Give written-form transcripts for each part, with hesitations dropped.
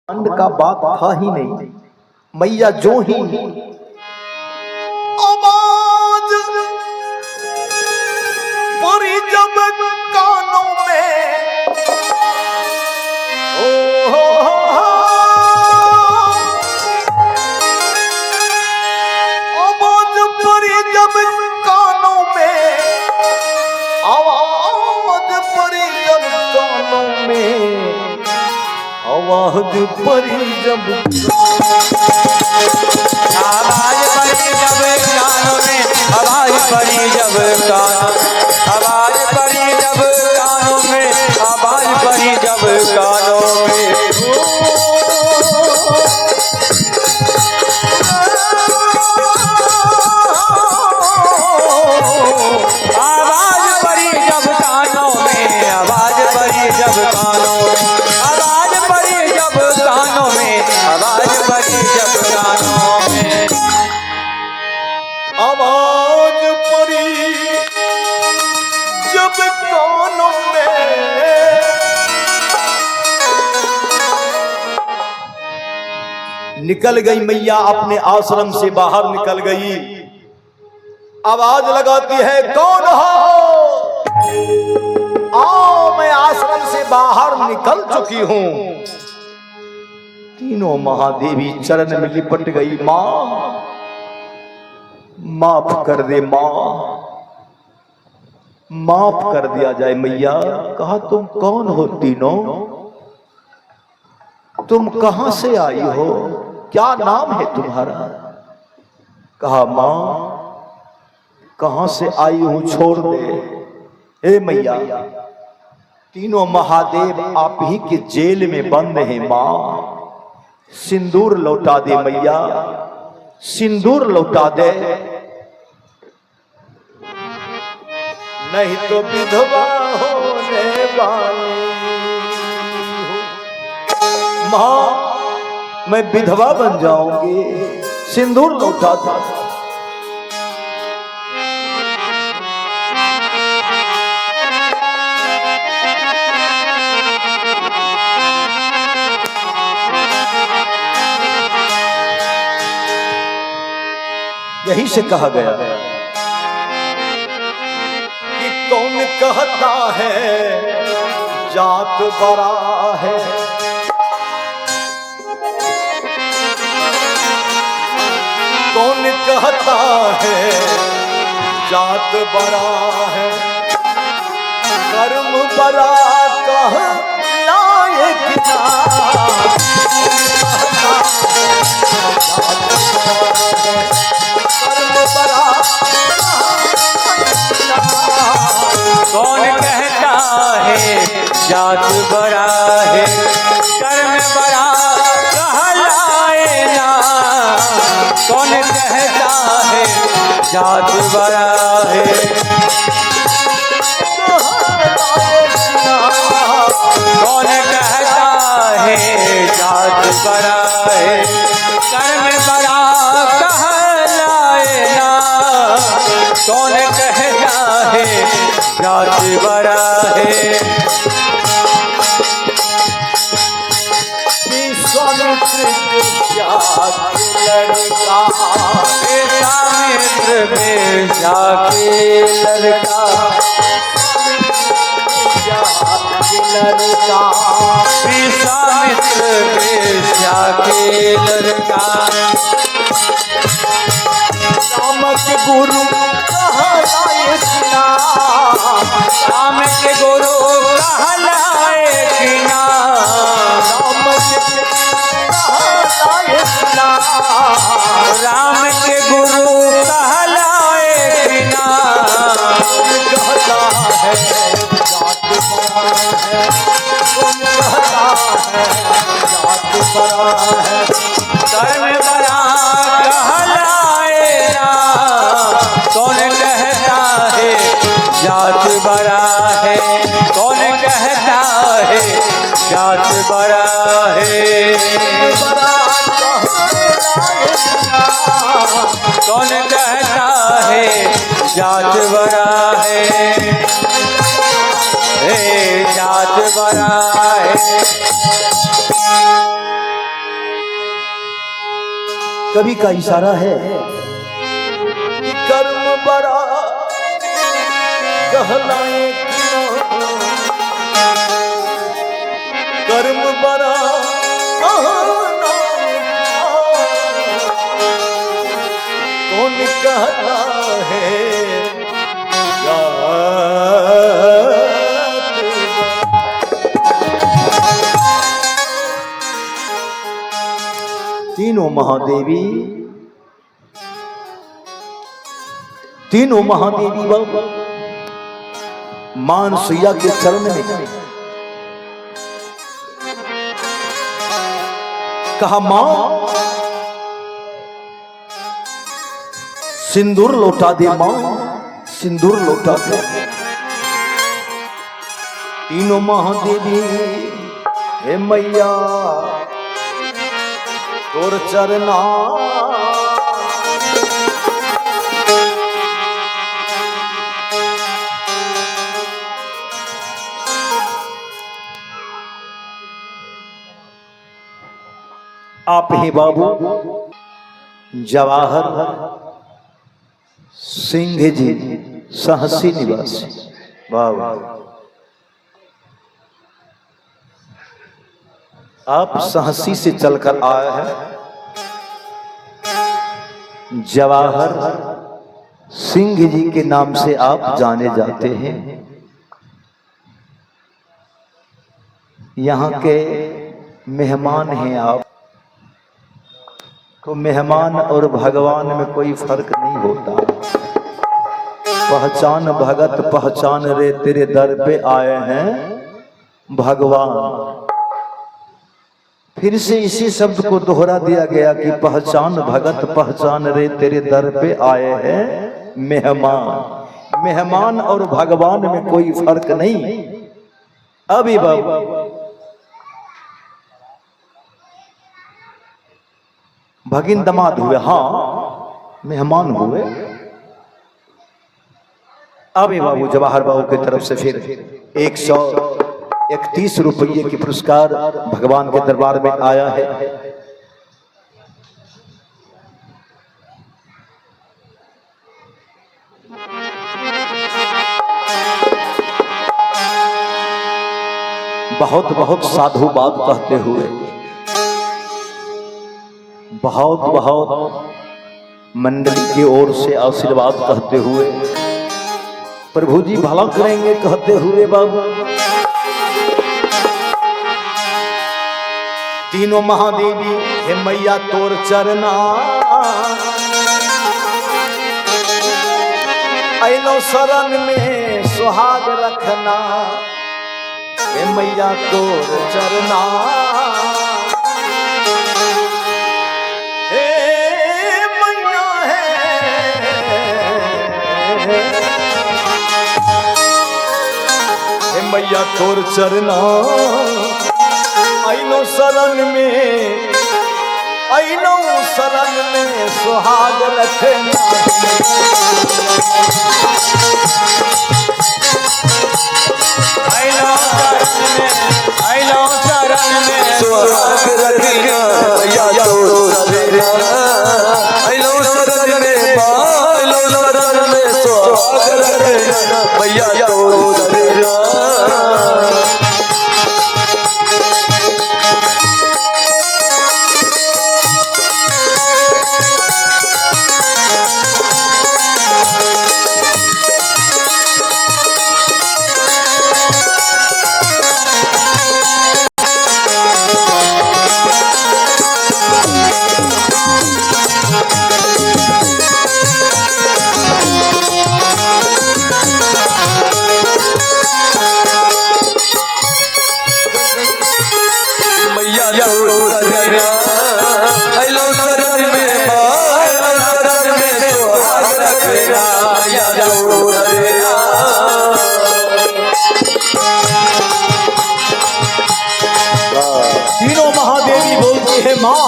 अंड का बात था ही नहीं। मैया जो ही आवाज पड़ी जब कानों में, आवाज पड़ी जब कानों में, आवाज पड़ी जब कानों में, आवाज पड़ी जब आवाज पड़ी जब कानों में, आवाज पड़ी जब कानों, आवाज पड़ी जब कानों में, आवाज पड़ी जब कानों में, आवाज पड़ी जब कानों में, आवाज पड़ी जब कानों में, आवाज पड़ी जब कानों में, आवाज पड़ी जब कानों में, आवाज पड़ी जब कानों में, निकल गई मैया अपने आश्रम से बाहर निकल गई। आवाज लगाती है, कौन हो? आओ, मैं आश्रम से बाहर निकल चुकी हूं। तीनों महादेवी चरण में लिपट गई। मां, माफ कर दे मां, माफ कर दिया जाए मैया। कहा, तुम कौन हो तीनों? तुम कहां से आई हो? क्या नाम है तुम्हारा? कहा, मां, कहां से आई हूं छोड़ दे। हे मैया, तीनों महादेव आप ही के जेल में बंद हैं। मां, सिंदूर लौटा दे मैया, सिंदूर लौटा दे, नहीं तो विधवा होने वाली हूं। मां, मैं विधवा बन जाऊंगी, सिंदूर लौटा दे। यही से कहा गया कि कौन कहता है जात बड़ा है, कौन कहता है जात बड़ा है, कर्म बड़ा कह लायक ना, कौन कहता है जात बड़ा है, कर्म बड़ा कहलाए ना, कौन कहता है जात बड़ा है, कौन कहता है जात बड़ा है, कर्म बड़ा कहलाए ना, कौन कहता है जात बड़ा है। विश्वामित्र लड़का, विश्वामित्र में जाके लड़का, लड़का, विश्वामित्र में जाके लड़का, राम के गुरु कहलाए ना, राम के गुरु कहलाए ना, राम के कहलाए ना, राम के गुरु कहलाए ना, कहता है जात बड़ा है, कौन कहता है जात बड़ा है, कर्म बड़ा कहलाए ना, कौन कहता है जात बड़ा है, कौन कहता है जात बड़ा है, कौन कहता है जात बड़ा है, जात बड़ा है। कवि का इशारा है कि कर्म बड़ा कहलाए कर्म बड़ा कौन कहता है तीनों महादेवी बाबा मानसैया के चरण में कहा, मां सिंदूर लौटा दे, मां सिंदूर लौटा दे। तीनों महादेवी हे मैया तोर चरना आप ही बाबू जवाहर सिंह जी सहसी निवासी बाबू, आप सहसी से चलकर आए हैं। जवाहर सिंह जी के नाम से आप जाने जाते हैं। यहाँ के मेहमान हैं आप, तो मेहमान और भगवान में कोई फर्क नहीं होता। पहचान भगत पहचान रे, तेरे दर पे आए हैं भगवान। फिर से इसी शब्द को दोहरा दिया गया कि पहचान भगत पहचान रे, तेरे दर पे आए हैं मेहमान। मेहमान और भगवान में कोई फर्क नहीं। अभी बाबू भगिन दमाद हुए, हाँ मेहमान हुए। अभी बाबू जवाहर बाबू की तरफ से फिर 131 रुपये की पुरस्कार भगवान के दरबार में आया है। बहुत बहुत साधुवाद कहते हुए, बहुत बहुत मंडली की ओर से आशीर्वाद कहते हुए, प्रभु जी भला करेंगे कहते हुए बाबू तीनों महादेवी हे मैया तोर चरना ऐनो शरण में सुहाग रखना। हे मैया तोर चरना मैया तोर चरना ऐनो शरण में, ऐनो शरण में सुहाग रखना। ऐनो शरण में सुहाग रखना मैया तोर चरना। ऐनो शरण में, ऐनो शरण में सुहाग रखना मैया तोर चरना। तीनों महादेवी बोलती है माँ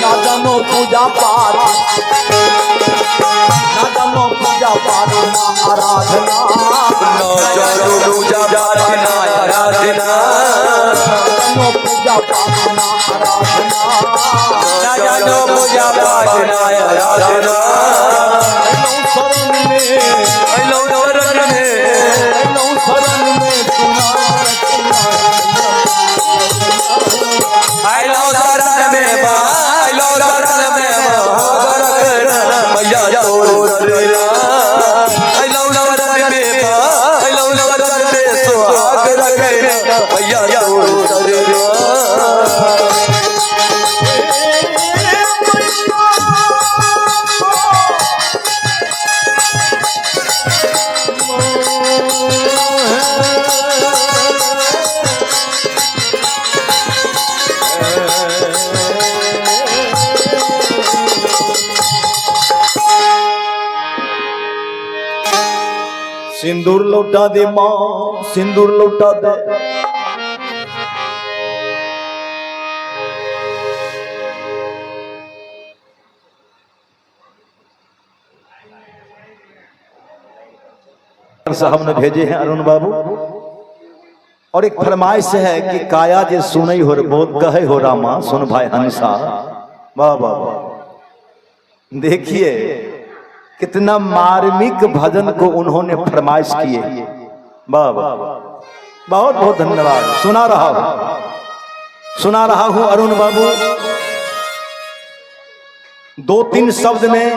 ना जानो पूजा पाठ, ना जानो पूजा प्रार्थना आराधना, नो जानो पूजा प्रार्थना आराधना, नो पूजा प्रार्थना आराधना, ना जानो पूजा प्रार्थना आराधना। शरण में, लो शरण में, लो शरण में लो शरण में, लो शरण में मैया लो शरण में, लो शरण में सुहाग रखे मैया लो शरण। सिंदूर लौटा दे माँ, सिंदूर लौटा दे। साहब ने भेजे हैं अरुण बाबू, और एक फरमाइश है कि काया जे सुनई हो बहुत कहे हो रामा सुन भाई हंसा। वाह वाह वाह, देखिए कितना मार्मिक भजन को उन्होंने फरमाइश किए। वाह वाह, बहुत बहुत धन्यवाद। सुना रहा हूं अरुण बाबू, 2-3 शब्द में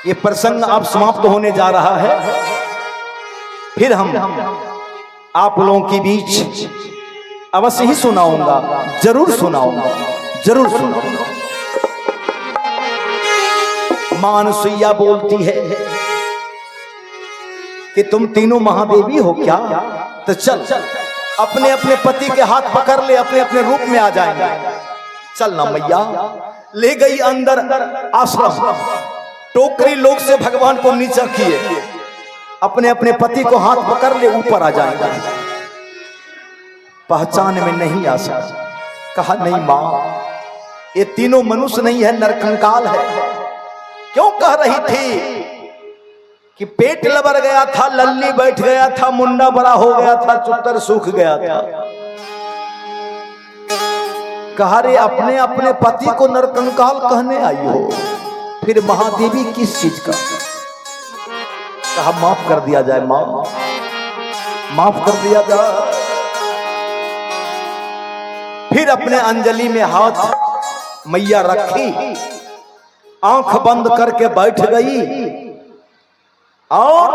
ये प्रसंग अब समाप्त होने जा रहा है। फिर हम आप लोगों के बीच अवश्य ही सुनाऊंगा, जरूर सुनाऊंगा, जरूर सुनाऊंगा। मां अनुसुईया बोलती है कि तुम तीनों महादेवी हो क्या? तो चल अपने अपने पति के हाथ पकड़ ले, अपने अपने रूप में आ जाएंगे। चल ना मैया। ले गई अंदर आश्रम, टोकरी लोग से भगवान को नीचा किए, अपने अपने पति को हाथ पकड़ ले, ऊपर आ जाएंगे। पहचान में नहीं आ सकता। कहा नहीं मां, ये तीनों मनुष्य नहीं है, नरकंकाल है। क्यों कह रही थी कि पेट लबर गया था, लल्ली बैठ गया था, मुंडा बड़ा हो गया था, चुत्तर सूख गया था। कहा रे अपने अपने पति को नरकंकाल कहने आई हो, फिर महादेवी किस चीज का? कहा माफ कर दिया जाए मां, माफ कर दिया जाए। फिर अपने अंजलि में हाथ मैया रखी, आंख बंद करके बैठ गई और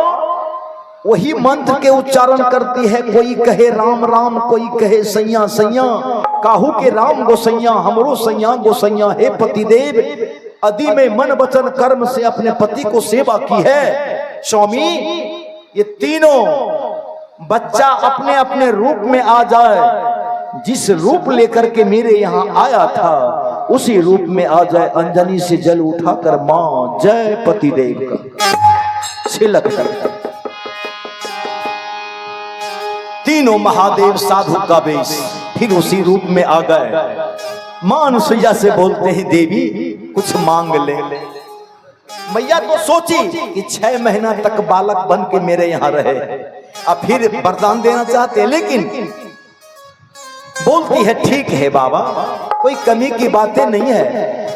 वही मंत्र के उच्चारण करती है। कोई कहे राम राम, कोई कहे सैया सैया, काहू के राम गोसैया, हमरो सैया गोसैया। हे पतिदेव, अदि में मन वचन कर्म से अपने पति को सेवा की है। स्वामी, ये तीनों बच्चा अपने अपने रूप में आ जाए, जिस रूप लेकर के मेरे यहाँ आया था उसी रूप में आ जाए। अंजनी से जल उठाकर मां जय पतिदेव का छिलक कर तीनों महादेव साधु का वेश फिर उसी रूप में आ गए। मां अनुसुईया से बोलते हैं देवी कुछ मांग ले। मैया तो सोची कि 6 महीना तक बालक बन के मेरे यहाँ रहे, अब फिर वरदान देना चाहते, लेकिन बोलती है ठीक है बाबा, कोई कमी की बातें नहीं है।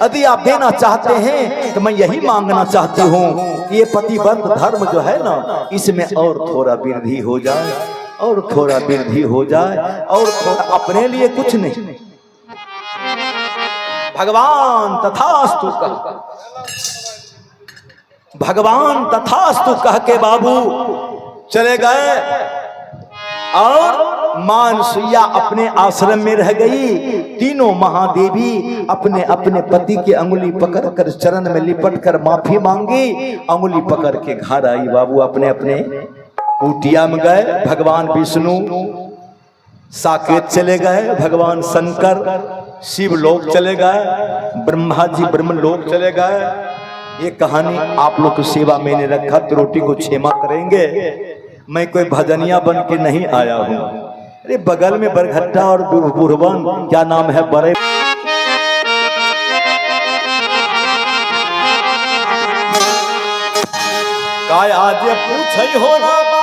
यदि आप देना चाहते हैं तो मैं यही मांगना चाहती हूँ कि ये पतिव्रत धर्म जो है ना, इसमें और थोड़ा वृद्धि हो जाए, और थोड़ा वृद्धि हो जाए, और थोड़ा अपने लिए कुछ नहीं। भगवान तथास्तु कह, भगवान तथास्तु कह के बाबू चले गए और मां अनुसुईया अपने आश्रम में रह गई। तीनों महादेवी अपने अपने पति के अंगुली पकड़कर चरण में लिपट कर माफी मांगी, अंगुली पकड़ के घर आई। बाबू अपने अपने कुटिया में गए। भगवान विष्णु साकेत चले गए, भगवान शंकर शिव लोक चले गए, ब्रह्मा जी ब्रह्म लोक चले गए। ये कहानी आप लोग की सेवा मैंने रखा, त्रुटि को क्षमा करेंगे। मैं कोई भजनिया बन के नहीं आया हूँ। अरे बगल में बरघट्टा और बुरबन, क्या नाम है, बड़े काया जे पूछै हो रामा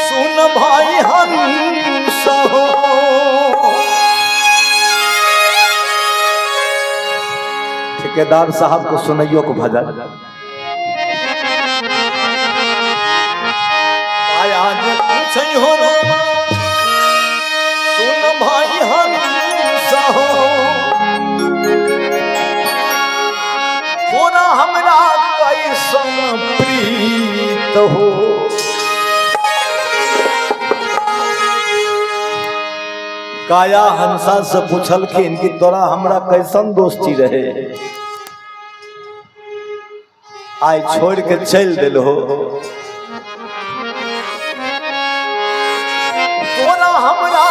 सुन भाई हंस हो ठेकेदार साहब को सुनैयो को भजन काया जे पूछै हो रामा सुन भाई हंस हो होना हमरा कैसन प्रीत हो काया हंसा से पूछलखिन कि तोरा हमरा कैसन दोस्ती रहे आई छोड़ के चल दिल हो तोरा हमरा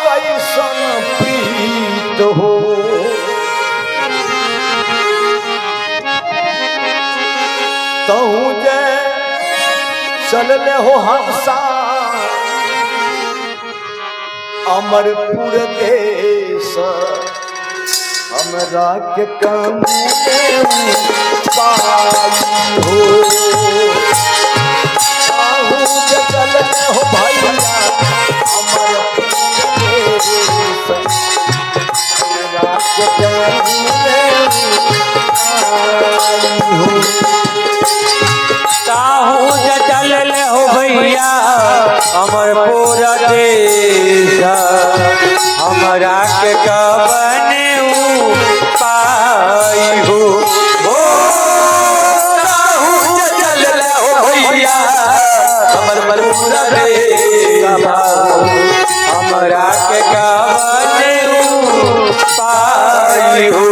कैसन प्रीत हो तहु जे चल ले हो हंसा अमरपुर देश हमरा के काम पाई हो आहू जे चल ले हो भैया अमरपुर देश हमरा के काम पाई हो ताहू जे चल ले हो भैया अमरपुर देश हमरा के कबने पाई हो ताहू जे चल ले हो भैया अमरपुर देश हमरा के कबने पाई हो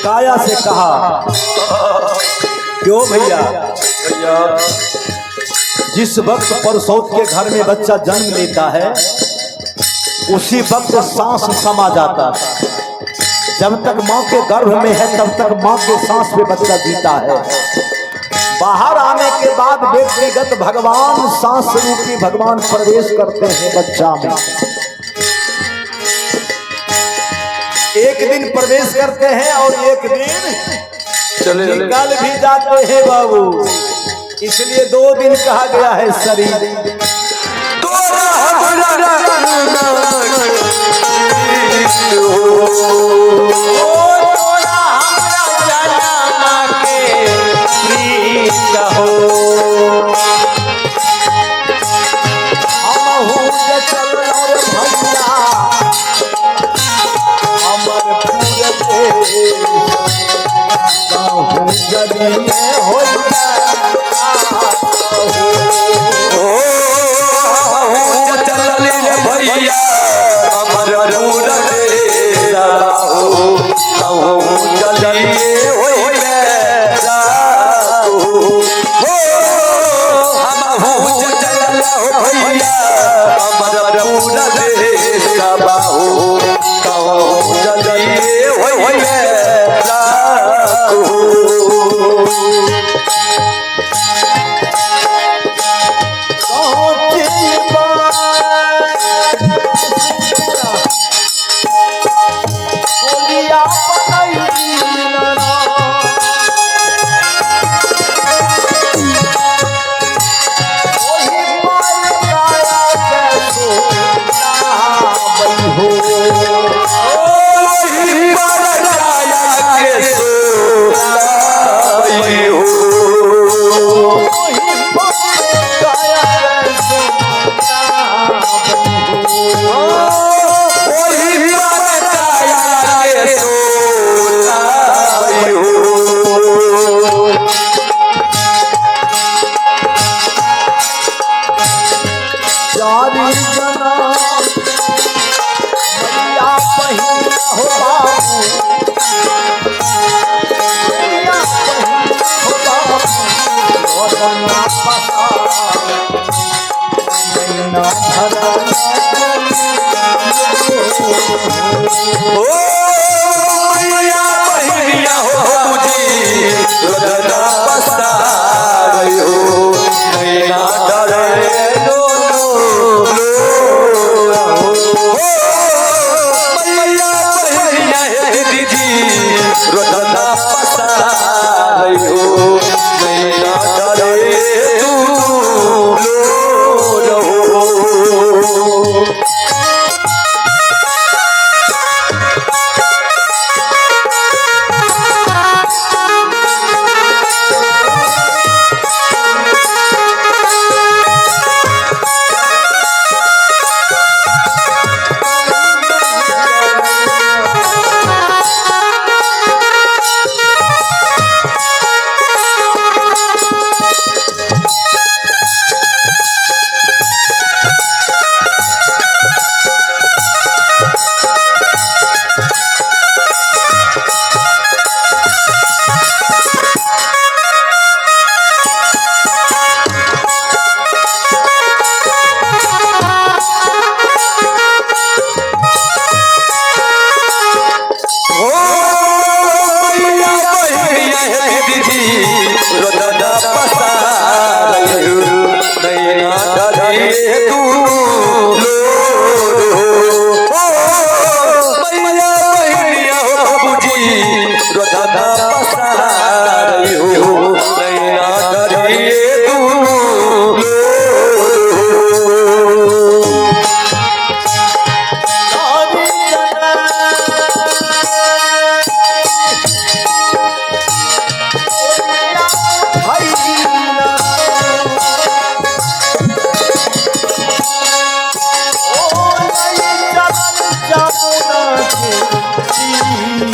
काया से कहा क्यों भैया जिस वक्त परसौत के घर में बच्चा जन्म लेता है उसी वक्त सांस समा जाता है। जब तक माँ के गर्भ में है तब तक माँ के सांस में बच्चा जीता है। बाहर आने के बाद व्यक्तिगत भगवान सांस रूपी भगवान प्रवेश करते हैं बच्चा में। एक दिन प्रवेश करते हैं और एक दिन निकल भी जाते हैं बाबू। इसलिए 2 दिन कहा गया है शरीर हो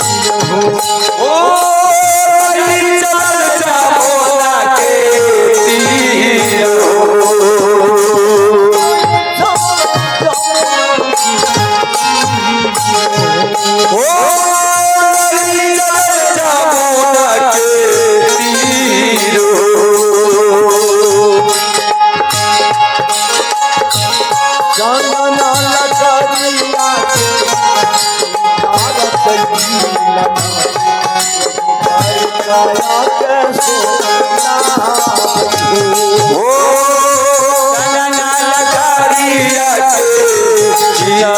ओ रही चल जामोना के तीर ओ रही चल जामोना के तीर जाना लगरिया ओ नैना लगरिया के जिया